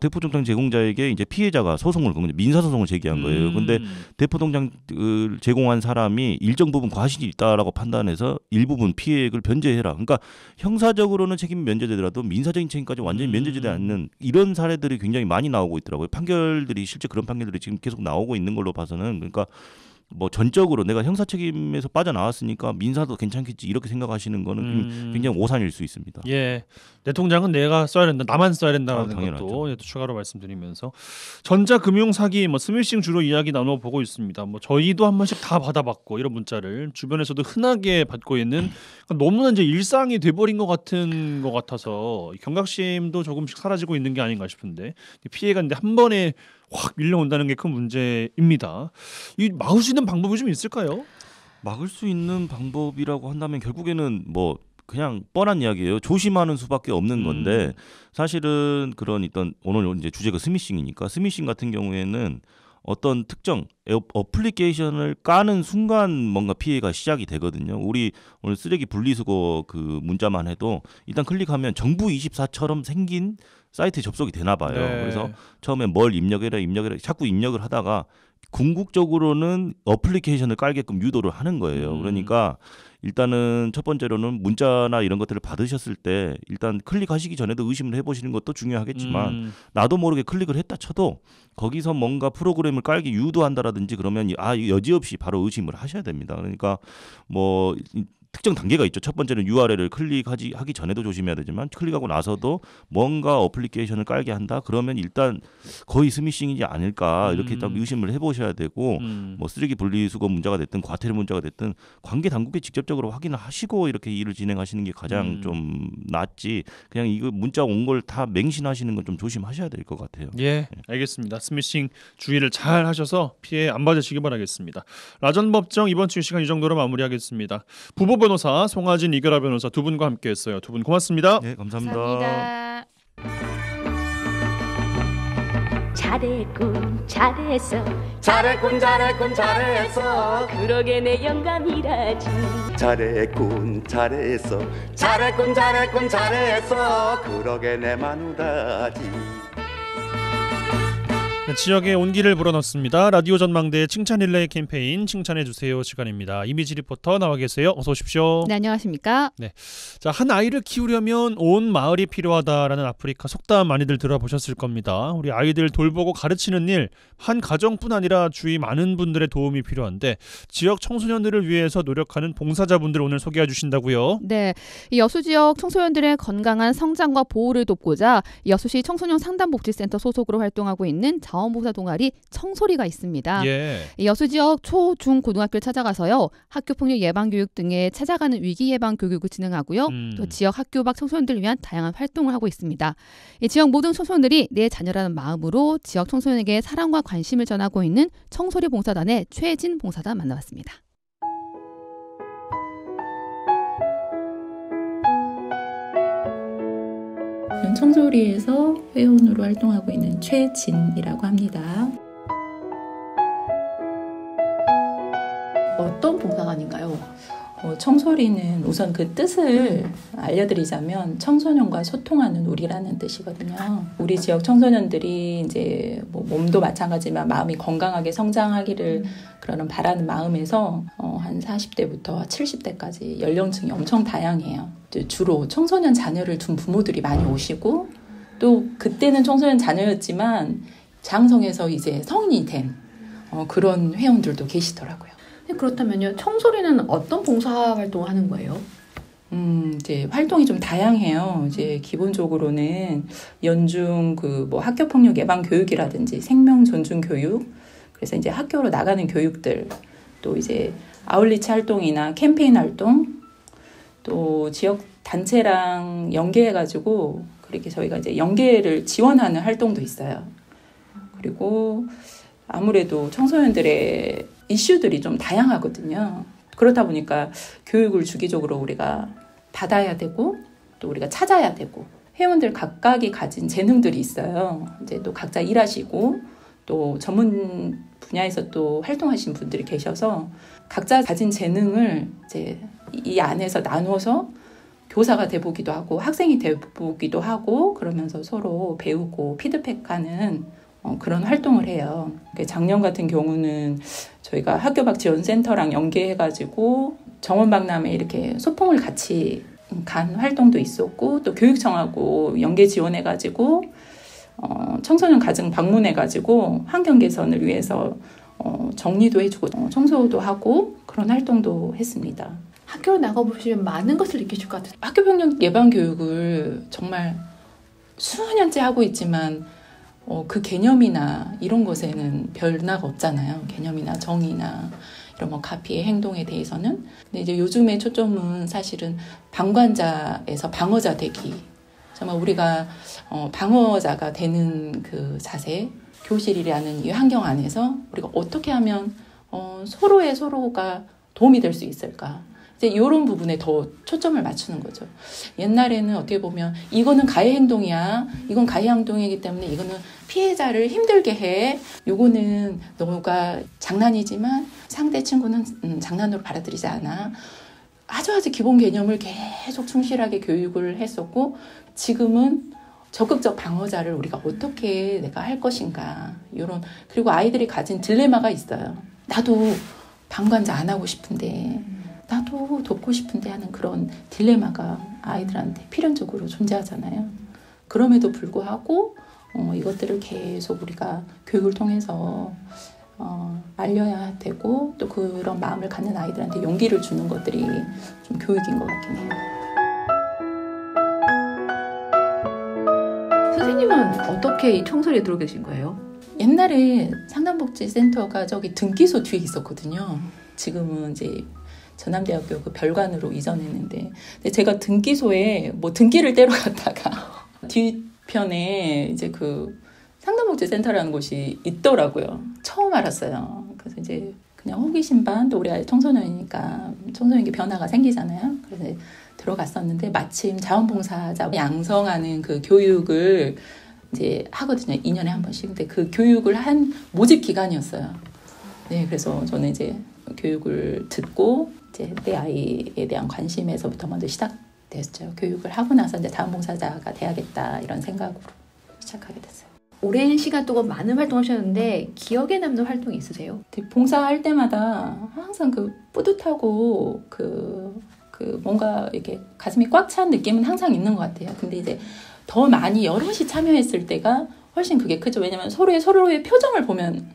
대포 통장 제공자에게 이제 피해자가 소송을 민사 소송을 제기한 거예요. 근데 대포 통장을 제공한 사람이 일정 부분 과실이 있다라고 판단해서 일부분 피해액을 변제해라. 그러니까 형사적으로는 책임이 면제되더라도 민사적인 책임까지 완전히 면제되지 않는 이런 사례들이 굉장히 많이 나오고 있더라고요. 판결들이 실제 그런 판결들이 지금 계속 나오고 있는 걸로 봐서는, 그러니까 뭐 전적으로 내가 형사 책임에서 빠져나왔으니까 민사도 괜찮겠지 이렇게 생각하시는 거는 굉장히 오산일 수 있습니다. 예, 내 통장은 내가 써야 된다, 나만 써야 된다라는 당연하죠. 것도 또 추가로 말씀드리면서, 전자금융 사기, 뭐 스미싱 주로 이야기 나눠보고 있습니다. 뭐 저희도 한 번씩 다 받아봤고 이런 문자를 주변에서도 흔하게 받고 있는, 너무나 이제 일상이 돼버린 것 같은 것 같아서 경각심도 조금씩 사라지고 있는 게 아닌가 싶은데, 피해가 근데 한 번에 확 밀려온다는 게 큰 문제입니다. 이 막을 수 있는 방법이 좀 있을까요? 막을 수 있는 방법이라고 한다면 결국에는 뭐 그냥 뻔한 이야기예요. 조심하는 수밖에 없는 건데, 사실은 그런 오늘 이제 주제가 스미싱이니까, 스미싱 같은 경우에는 어떤 특정 어플리케이션을 까는 순간 뭔가 피해가 시작이 되거든요. 우리 오늘 쓰레기 분리수거 그 문자만 해도 일단 클릭하면 정부24처럼 생긴 사이트에 접속이 되나 봐요. 네. 그래서 처음에 뭘 입력해라 자꾸 입력을 하다가 궁극적으로는 어플리케이션을 깔게끔 유도를 하는 거예요. 그러니까 일단은 첫 번째로는 문자나 이런 것들을 받으셨을 때 일단 클릭하시기 전에도 의심을 해보시는 것도 중요하겠지만, 나도 모르게 클릭을 했다 쳐도 거기서 뭔가 프로그램을 깔기 유도한다라든지 그러면 여지없이 바로 의심을 하셔야 됩니다. 그러니까 뭐 특정 단계가 있죠. 첫 번째는 URL을 하기 전에도 조심해야 되지만 클릭하고 나서도 뭔가 어플리케이션을 깔게 한다. 그러면 일단 거의 스미싱이지 않을까 이렇게 딱 의심을 해보셔야 되고 뭐 쓰레기 분리수거 문제가 됐든 과태료 문제가 됐든 관계 당국에 직접적으로 확인을 하시고 이렇게 일을 진행하시는 게 가장 좀 낫지. 그냥 이거 문자 온 걸 다 맹신하시는 건 좀 조심하셔야 될 것 같아요. 예, 알겠습니다. 스미싱 주의를 잘 하셔서 피해 안 받으시기 바라겠습니다. 라전 법정 이번 주 시간 이 정도로 마무리하겠습니다. 부보 변호사 송하진 이결아 변호사 두 분과 함께했어요. 두 분 고맙습니다. 네, 감사합니다. 감사합니다. 잘했군 잘했어 잘했군 잘했군 잘했어 그러게 내 영감이라지 잘했군 잘했어 잘했군 잘했군 잘했어 그러게 내 마누라지. 지역의 온기를 불어넣습니다. 라디오 전망대 칭찬 릴레이 캠페인 칭찬해주세요 시간입니다. 이미지 리포터 나와 계세요. 어서 오십시오. 네, 안녕하십니까? 네, 자, 한 아이를 키우려면 온 마을이 필요하다라는 아프리카 속담 많이들 들어보셨을 겁니다. 우리 아이들 돌보고 가르치는 일, 한 가정뿐 아니라 주위 많은 분들의 도움이 필요한데 지역 청소년들을 위해서 노력하는 봉사자분들 오늘 소개해 주신다고요? 네, 이 여수 지역 청소년들의 건강한 성장과 보호를 돕고자 여수시 청소년 상담복지센터 소속으로 활동하고 있는 자원봉사 동아리 청소리가 있습니다. 예. 이 여수 지역 초, 중, 고등학교를 찾아가서요. 학교폭력 예방교육 등에 찾아가는 위기 예방 교육을 진행하고요. 또 지역 학교 밖 청소년들을 위한 다양한 활동을 하고 있습니다. 이 지역 모든 청소년들이 내 자녀라는 마음으로 지역 청소년에게 사랑과 관심을 전하고 있는 청소리 봉사단의 최진 봉사단 만나봤습니다. 청소리에서 회원으로 활동하고 있는 최진이라고 합니다. 어떤 봉사단인가요? 청소리는 우선 그 뜻을 알려드리자면 청소년과 소통하는 우리라는 뜻이거든요. 우리 지역 청소년들이 이제 뭐 몸도 마찬가지지만 마음이 건강하게 성장하기를 그러는 바라는 마음에서 한 40대부터 70대까지 연령층이 엄청 다양해요. 주로 청소년 자녀를 둔 부모들이 많이 오시고 또 그때는 청소년 자녀였지만 장성해서 이제 성인이 된 그런 회원들도 계시더라고요. 그렇다면요, 청소리는 어떤 봉사 활동을 하는 거예요? 이제 활동이 좀 다양해요. 이제 기본적으로는 연중 뭐 학교 폭력 예방 교육이라든지 생명 존중 교육, 그래서 이제 학교로 나가는 교육들, 또 이제 아울리치 활동이나 캠페인 활동, 또 지역 단체랑 연계해가지고 그렇게 저희가 이제 연계를 지원하는 활동도 있어요. 그리고 아무래도 청소년들의 이슈들이 좀 다양하거든요. 그렇다 보니까 교육을 주기적으로 우리가 받아야 되고 또 우리가 찾아야 되고 회원들 각각이 가진 재능들이 있어요. 이제 또 각자 일하시고 또 전문 분야에서 또 활동하신 분들이 계셔서 각자 가진 재능을 이제 이 안에서 나눠서 교사가 돼보기도 하고 학생이 돼보기도 하고 그러면서 서로 배우고 피드백하는 그런 활동을 해요. 작년 같은 경우는 저희가 학교 밖 지원센터랑 연계해가지고 정원박람회 이렇게 소풍을 같이 간 활동도 있었고 또 교육청하고 연계 지원해가지고 청소년 가정 방문해가지고 환경 개선을 위해서 정리도 해주고 청소도 하고 그런 활동도 했습니다. 학교를 나가보시면 많은 것을 느끼실 것 같아요. 학교폭력 예방 교육을 정말 수년째 하고 있지만 그 개념이나 이런 것에는 변화가 없잖아요. 개념이나 정의나 이런 뭐 가피의 행동에 대해서는. 근데 이제 요즘의 초점은 사실은 방관자에서 방어자 되기. 정말 우리가 방어자가 되는 그 자세, 교실이라는 이 환경 안에서 우리가 어떻게 하면 서로가 도움이 될 수 있을까. 이제 이런 부분에 더 초점을 맞추는 거죠. 옛날에는 어떻게 보면 이거는 가해 행동이야. 이건 가해 행동이기 때문에 이거는 피해자를 힘들게 해. 요거는 너가 장난이지만 상대 친구는 장난으로 받아들이지 않아. 아주 기본 개념을 계속 충실하게 교육을 했었고 지금은 적극적 방어자를 우리가 어떻게 내가 할 것인가. 이런 그리고 아이들이 가진 딜레마가 있어요. 나도 방관자 안 하고 싶은데 나도 돕고 싶은데 하는 그런 딜레마가 아이들한테 필연적으로 존재하잖아요. 그럼에도 불구하고 이것들을 계속 우리가 교육을 통해서 알려야 되고 또 그런 마음을 갖는 아이들한테 용기를 주는 것들이 좀 교육인 것 같긴 해요. 선생님은 어떻게 이 청소리에 들어 계신 거예요? 옛날에 상담복지센터가 저기 등기소 뒤에 있었거든요. 지금은 이제 전남대학교 그 별관으로 이전했는데, 근데 제가 등기소에 뭐 등기를 떼러 갔다가 뒤편에 이제 그 상담복지센터라는 곳이 있더라고요. 처음 알았어요. 그래서 이제 그냥 호기심 반, 또 우리 아이 청소년이니까 청소년기 변화가 생기잖아요. 그래서 들어갔었는데 마침 자원봉사자 양성하는 그 교육을 이제 하거든요. 2년에 한 번씩. 근데 그 교육을 한 모집 기간이었어요. 네, 그래서 저는 이제 교육을 듣고 이제 내 아이에 대한 관심에서부터 먼저 시작됐죠. 교육을 하고 나서 이제 자원봉사자가 돼야겠다 이런 생각으로 시작하게 됐어요. 오랜 시간 동안 많은 활동하셨는데 기억에 남는 활동이 있으세요? 봉사할 때마다 항상 그 뿌듯하고 그 뭔가 이렇게 가슴이 꽉 찬 느낌은 항상 있는 것 같아요. 근데 이제 더 많이 여럿이 참여했을 때가 훨씬 그게 크죠. 왜냐면 서로의 표정을 보면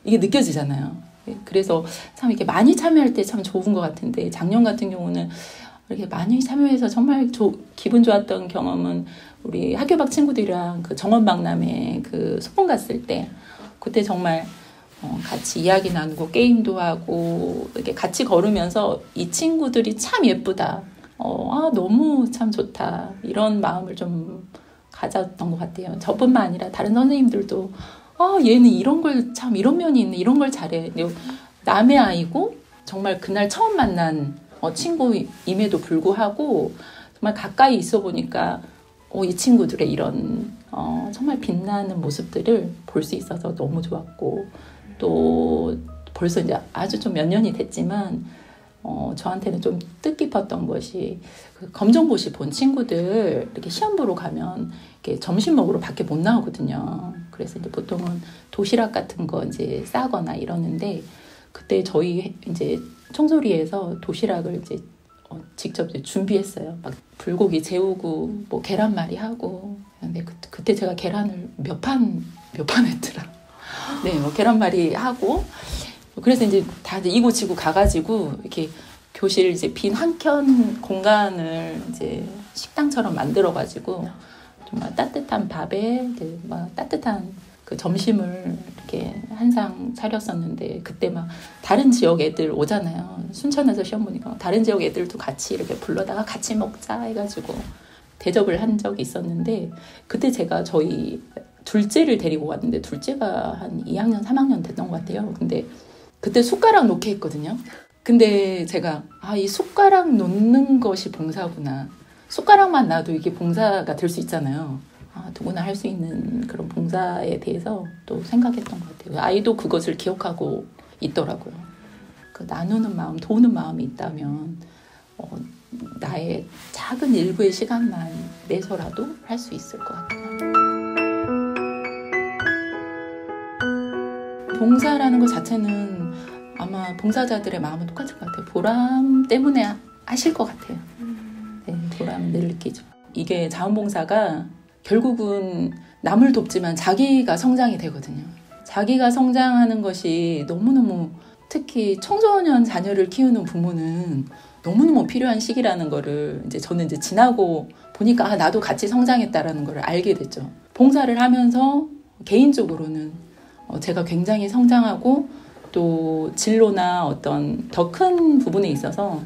이게 느껴지잖아요. 그래서 참 이렇게 많이 참여할 때 참 좋은 것 같은데, 작년 같은 경우는 이렇게 많이 참여해서 정말 기분 좋았던 경험은 우리 학교 밖 친구들이랑 그 정원박람회 그 소풍 갔을 때, 그때 정말 같이 이야기 나누고 게임도 하고 이렇게 같이 걸으면서 이 친구들이 참 예쁘다, 너무 참 좋다, 이런 마음을 좀 가졌던 것 같아요. 저뿐만 아니라 다른 선생님들도 얘는 이런 걸 참 이런 면이 있네, 이런 걸 잘해. 남의 아이고 정말 그날 처음 만난 친구임에도 불구하고 정말 가까이 있어 보니까 이 친구들의 이런 정말 빛나는 모습들을 볼 수 있어서 너무 좋았고, 또 벌써 이제 아주 좀 몇 년이 됐지만 저한테는 좀 뜻깊었던 것이 그 검정고시 본 친구들 이렇게 시험 보러 가면 이렇게 점심 먹으러 밖에 못 나오거든요. 그래서 이제 보통은 도시락 같은 거 이제 싸거나 이러는데, 그때 저희 이제 청소리에서 도시락을 이제 직접 이제 준비했어요. 막 불고기 재우고 뭐 계란말이 하고. 근데 그때 제가 계란을 몇 판 했더라. 네, 뭐 계란말이 하고. 그래서 이제 다들 이고지고 가가지고 이렇게 교실 이제 빈 한켠 공간을 이제 식당처럼 만들어가지고 정말 따뜻한 밥에 이제 막 따뜻한 그 점심을 이렇게 한 상 차렸었는데, 그때 막 다른 지역 애들 오잖아요. 순천에서 시험 보니까 다른 지역 애들도 같이 이렇게 불러다가 같이 먹자 해가지고 대접을 한 적이 있었는데, 그때 제가 저희 둘째를 데리고 왔는데 둘째가 한 2학년, 3학년 됐던 것 같아요. 근데 그때 숟가락 놓게 했거든요. 근데 제가 이 숟가락 놓는 것이 봉사구나. 숟가락만 놔도 이게 봉사가 될 수 있잖아요. 누구나 할 수 있는 그런 봉사에 대해서 또 생각했던 것 같아요. 아이도 그것을 기억하고 있더라고요. 그 나누는 마음, 도우는 마음이 있다면 나의 작은 일부의 시간만 내서라도 할 수 있을 것 같아요. 봉사라는 것 자체는 아마 봉사자들의 마음은 똑같을 것 같아요. 보람 때문에 하실 것 같아요. 네, 보람을 늘 느끼죠. 이게 자원봉사가 결국은 남을 돕지만 자기가 성장이 되거든요. 자기가 성장하는 것이 너무너무, 특히 청소년 자녀를 키우는 부모는 너무너무 필요한 시기라는 거를 이제 저는 이제 지나고 보니까 나도 같이 성장했다라는 걸 알게 됐죠. 봉사를 하면서 개인적으로는 제가 굉장히 성장하고 또 진로나 어떤 더 큰 부분에 있어서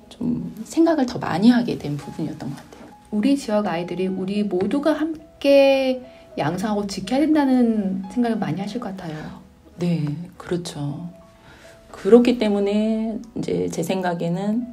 좀 생각을 더 많이 하게 된 부분이었던 것 같아요. 우리 지역 아이들이 우리 모두가 함께 양성하고 지켜야 된다는 생각을 많이 하실 것 같아요. 네, 그렇죠. 그렇기 때문에 이제 제 생각에는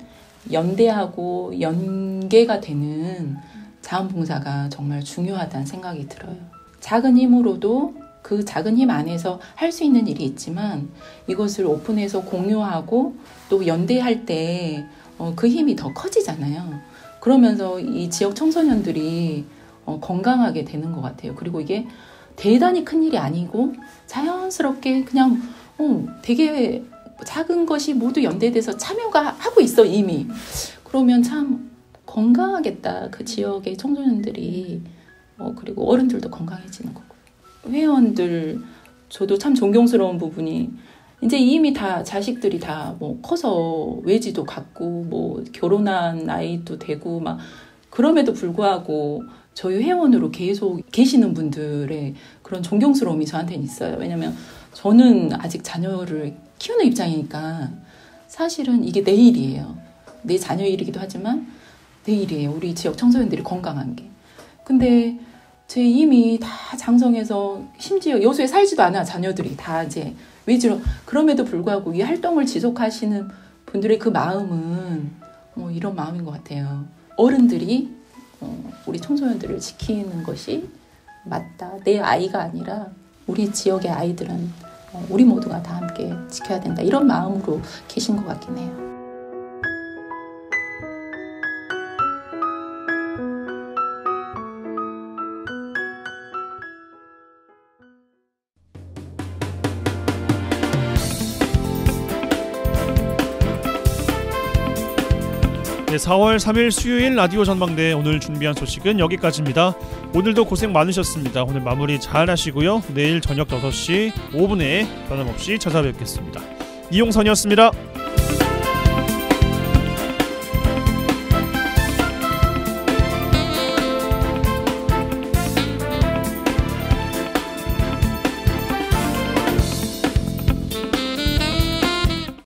연대하고 연계가 되는 자원봉사가 정말 중요하다는 생각이 들어요. 작은 힘으로도 그 작은 힘 안에서 할 수 있는 일이 있지만 이것을 오픈해서 공유하고 또 연대할 때 그 힘이 더 커지잖아요. 그러면서 이 지역 청소년들이 건강하게 되는 것 같아요. 그리고 이게 대단히 큰 일이 아니고 자연스럽게 그냥 되게 작은 것이 모두 연대돼서 참여가 하고 있어 이미. 그러면 참 건강하겠다. 그 지역의 청소년들이 그리고 어른들도 건강해지는 거고. 회원들 저도 참 존경스러운 부분이 이제 이미 다 자식들이 다 뭐 커서 외지도 갔고 뭐 결혼한 나이도 되고 막 그럼에도 불구하고 저희 회원으로 계속 계시는 분들의 그런 존경스러움이 저한테는 있어요. 왜냐면 저는 아직 자녀를 키우는 입장이니까 사실은 이게 내 일이에요. 내 자녀 일이기도 하지만 내 일이에요. 우리 지역 청소년들이 건강한 게. 근데 제 이미 다 장성해서 심지어 여수에 살지도 않아 자녀들이 다 이제 외지로. 그럼에도 불구하고 이 활동을 지속하시는 분들의 그 마음은 이런 마음인 것 같아요. 어른들이 우리 청소년들을 지키는 것이 맞다. 내 아이가 아니라 우리 지역의 아이들은 우리 모두가 다 함께 지켜야 된다. 이런 마음으로 계신 것 같긴 해요. 네, 4월 3일 수요일 라디오 전망대 오늘 준비한 소식은 여기까지입니다. 오늘도 고생 많으셨습니다. 오늘 마무리 잘 하시고요. 내일 저녁 6시 5분에 변함없이 찾아뵙겠습니다. 이용선이었습니다.